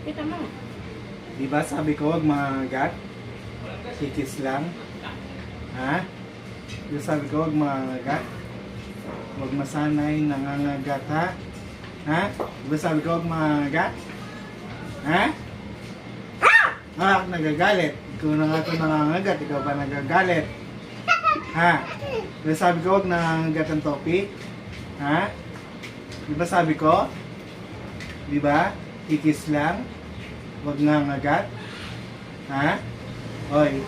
Kita mo. Diba sabi ko huwag mangangagat? Kikis lang. Ha? Diba sabi ko huwag mangangagat? Huwag masanay nangangagat ha? Ha? Diba sabi ko huwag mangangagat? Ha? Ah, nagagalit. Ikaw na nga ito nangangagat, ikaw pa nagagalit. Ha? Diba sabi ko huwag nangangagat ang topic? Ha? Diba sabi ko? Diba? Kikis lang. Huwag nangangagat. Ha? Hoy.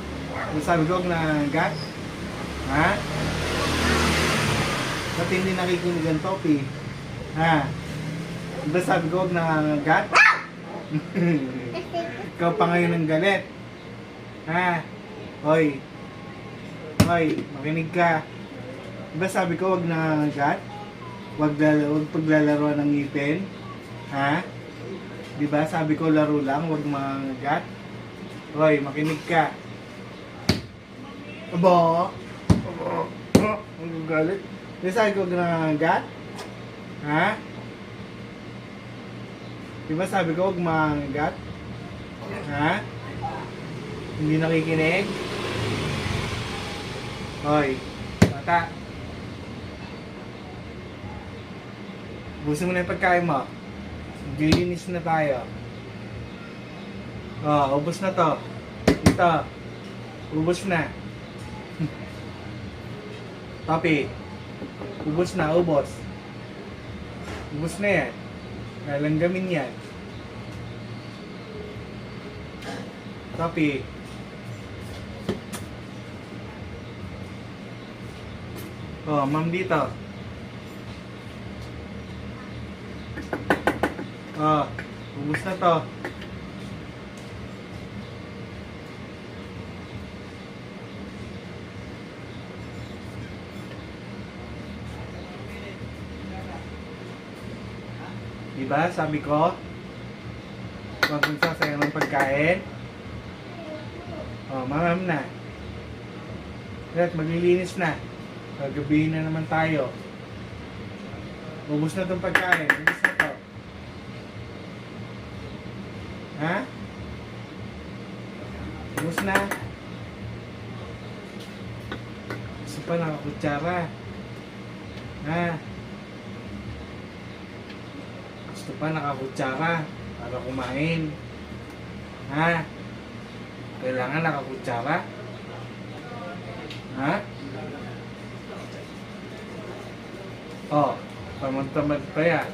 Diba sabi ko huwag nangangagat? Ha? Ba't hindi nakikinig ang topic? Ha? Diba sabi ko huwag nangangagat? Ikaw pa ngayon ang galit. Ha? Hoy. Hoy, makinig ka. Diba sabi ko huwag nangangagat? Huwag paglalaroan ng ngipin. Ha? Diba sabi ko laro lang, huwag mangangagat. Hoy, makinig ka. Aba? Aba? Ang galit. Diba sabi ko huwag nangangagat? Ha? Diba sabi ko huwag mangangagat? Ha? Hindi nakikinig? Hoy, bata. Busin mo na yung pagkain mo. Maglilinis na tayo. Oh, ubos na to. Ito. Ubos na. Papi. Ubos na, ubos. Ubos na yan. Lalanggamin yan. Papi. Oh, ma'am dito. Oh, ubos na to. Diba, sabi ko, huwag mong sasayang ng pagkain. Oh, mamam na. At maglilinis na. Gagabihin na naman tayo. Ubus na itong pagkain. Ubus na to. Ha? Ubus na. Gusto pa nakakutsara. Ha? Gusto pa nakakutsara para kumain. Ha? Kailangan nakakutsara. Ha? Oh, tamad-tamad pa yan.